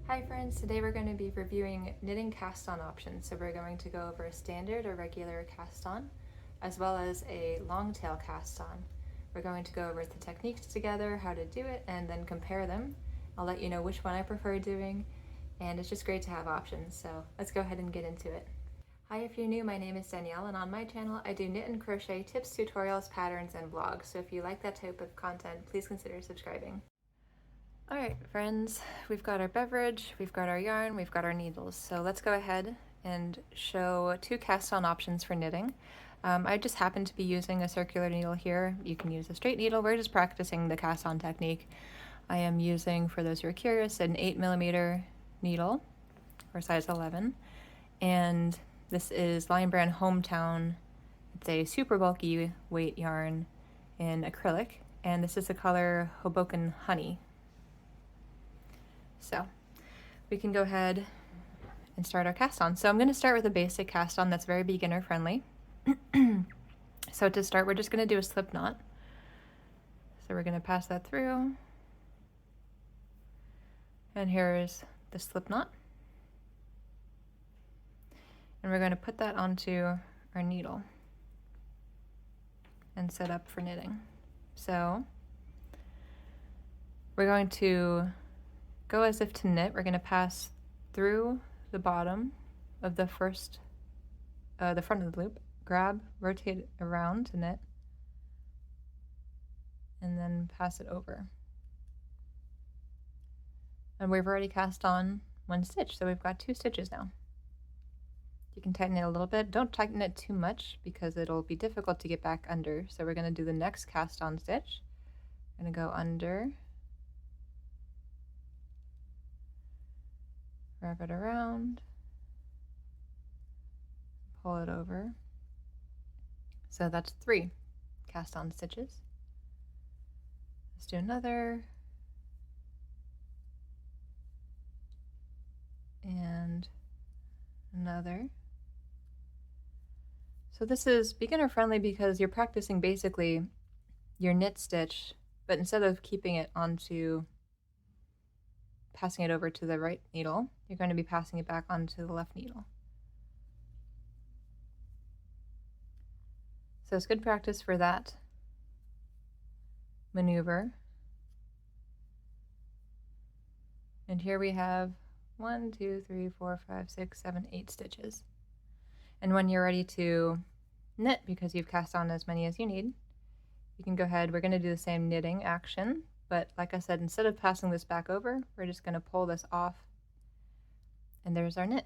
Hi friends, today we're going to be reviewing knitting cast-on options. So we're going to go over a standard or regular cast-on, as well as a long tail cast-on. We're going to go over the techniques together, how to do it, and then compare them. I'll let you know which one I prefer doing, and it's just great to have options. So let's go ahead and get into it. Hi, if you're new, my name is Danielle, and on my channel I do knit and crochet tips, tutorials, patterns, and vlogs. So if you like that type of content, please consider subscribing. Alright friends, we've got our beverage, we've got our yarn, we've got our needles. So let's go ahead and show two cast-on options for knitting. I just happen to be using a circular needle here. You can use a straight needle. We're just practicing the cast-on technique. I am using, for those who are curious, an 8mm needle, or size 11. And this is Lion Brand Hometown. It's a super bulky weight yarn in acrylic. And this is the color Hoboken Honey. So we can go ahead and start our cast on. So I'm going to start with a basic cast on that's very beginner friendly. So to start, we're just going to do a slip knot. So we're going to pass that through. And here's the slip knot. And we're going to put that onto our needle and set up for knitting. So we're going to go as if to knit. We're going to pass through the bottom of the front of the loop, grab, rotate it around to knit, and then pass it over. And we've already cast on one stitch, so we've got 2 stitches now. You can tighten it a little bit. Don't tighten it too much because it'll be difficult to get back under. So we're going to do the next cast on stitch. I'm going to go under, wrap it around, pull it over. So that's 3 cast on stitches. Let's do another, and another. So this is beginner friendly because you're practicing basically your knit stitch, but instead of keeping it onto passing it over to the right needle, you're going to be passing it back onto the left needle. So it's good practice for that maneuver. And here we have 1, 2, 3, 4, 5, 6, 7, 8 stitches. And when you're ready to knit, because you've cast on as many as you need, you can go ahead. We're going to do the same knitting action. But like I said, instead of passing this back over, we're just going to pull this off, and there's our knit.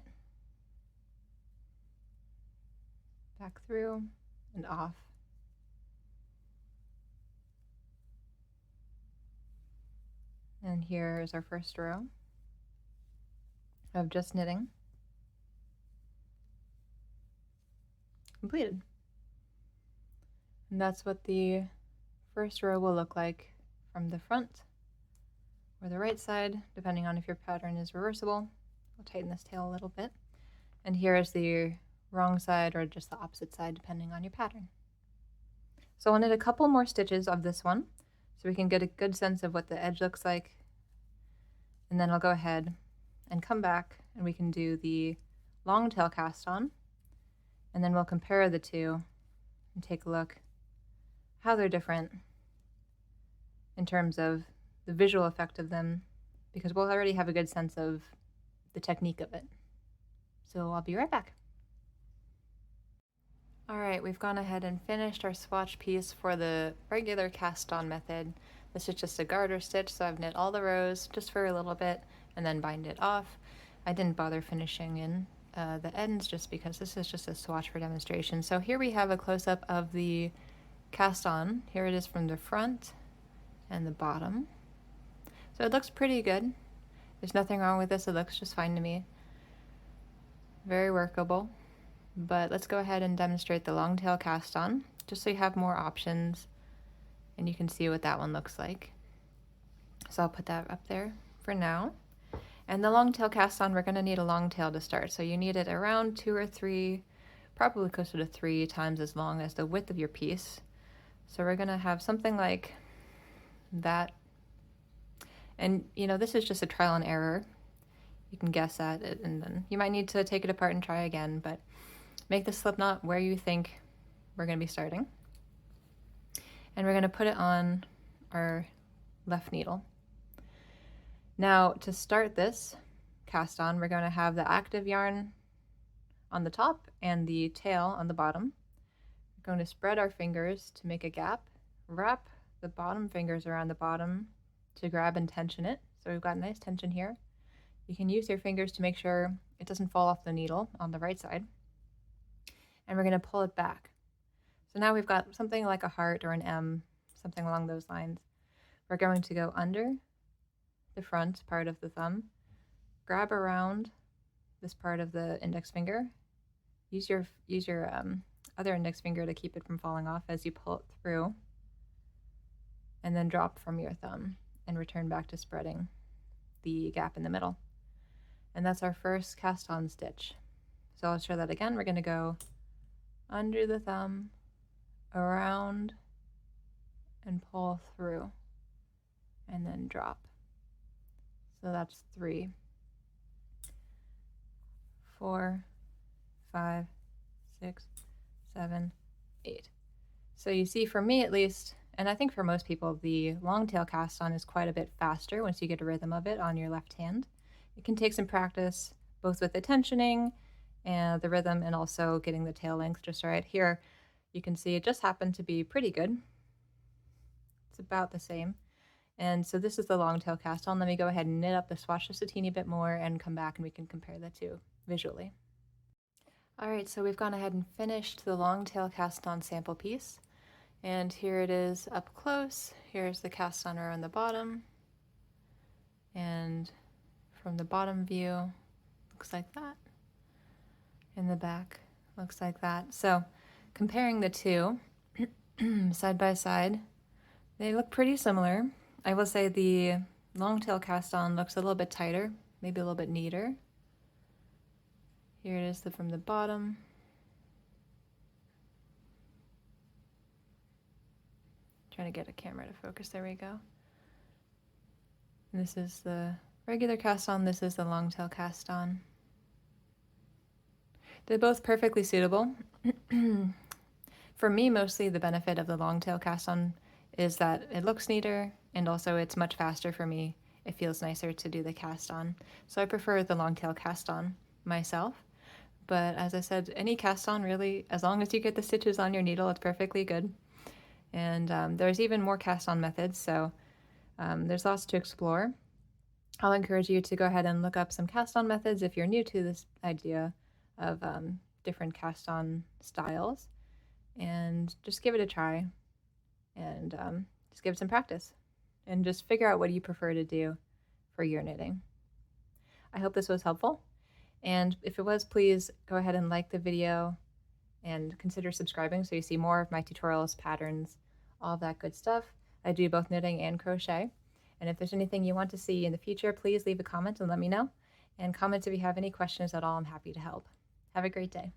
Back through and off. And here is our first row of just knitting. Completed. And that's what the first row will look like from the front or the right side, depending on if your pattern is reversible. I'll tighten this tail a little bit. And here is the wrong side or just the opposite side, depending on your pattern. So I'll knit a couple more stitches of this one so we can get a good sense of what the edge looks like. And then I'll go ahead and come back and we can do the long tail cast on. And then we'll compare the two and take a look how they're different in terms of the visual effect of them, because we'll already have a good sense of the technique of it. So I'll be right back. Alright, we've gone ahead and finished our swatch piece for the regular cast on method. This is just a garter stitch, so I've knit all the rows just for a little bit and then bind it off. I didn't bother finishing in the ends just because this is just a swatch for demonstration. So here we have a close-up of the cast on. Here it is from the front and the bottom. So it looks pretty good. There's nothing wrong with this. It looks just fine to me. Very workable. But let's go ahead and demonstrate the long tail cast on, just so you have more options and you can see what that one looks like. So I'll put that up there for now. And the long tail cast on, we're going to need a long tail to start. So you need it around 2 or 3, probably closer to 3 times as long as the width of your piece. So we're going to have something like that. And you know, this is just a trial and error. you can guess at it, and then you might need to take it apart and try again, but make the slip knot where you think we're going to be starting. And we're going to put it on our left needle. Now to start this cast on, we're going to have the active yarn on the top and the tail on the bottom. We're going to spread our fingers to make a gap, wrap the bottom fingers around the bottom to grab and tension it. So we've got nice tension here. You can use your fingers to make sure it doesn't fall off the needle on the right side. And we're going to pull it back. So now we've got something like a heart or an M, something along those lines. We're going to go under the front part of the thumb, grab around this part of the index finger, use your other index finger to keep it from falling off as you pull it through, and then drop from your thumb and return back to spreading the gap in the middle. And that's our first cast on stitch. So I'll show that again. We're going to go under the thumb, around, and pull through, and then drop. So that's 3, 4, 5, 6, 7, 8. So you see, for me at least, and I think for most people, the long tail cast on is quite a bit faster once you get a rhythm of it on your left hand. It can take some practice both with the tensioning and the rhythm, and also getting the tail length just right. Here you can see it just happened to be pretty good. It's about the same. And so this is the long tail cast on. Let me go ahead and knit up the swatch just a teeny bit more and come back and we can compare the two visually. All right, so we've gone ahead and finished the long tail cast on sample piece. And here it is up close. Here's the cast on around the bottom. And from the bottom view, looks like that. In the back, looks like that. So comparing the two side by side, they look pretty similar. I will say the long tail cast on looks a little bit tighter, maybe a little bit neater. Here it is from the bottom. Trying to get a camera to focus, there we go. And this is the regular cast on, this is the long tail cast on. They're both perfectly suitable. For me, mostly the benefit of the long tail cast on is that it looks neater, and also it's much faster for me. It feels nicer to do the cast on. So I prefer the long tail cast on myself. But as I said, any cast on really, as long as you get the stitches on your needle, it's perfectly good. And there's even more cast on methods, so there's lots to explore. I'll encourage you to go ahead and look up some cast on methods if you're new to this idea of different cast on styles, and just give it a try, and just give it some practice, and just figure out what you prefer to do for your knitting. I hope this was helpful, and if it was, please go ahead and like the video and consider subscribing so you see more of my tutorials, patterns, all that good stuff. I do both knitting and crochet, and if there's anything you want to see in the future, please leave a comment and let me know, and comment if you have any questions at all. I'm happy to help. Have a great day.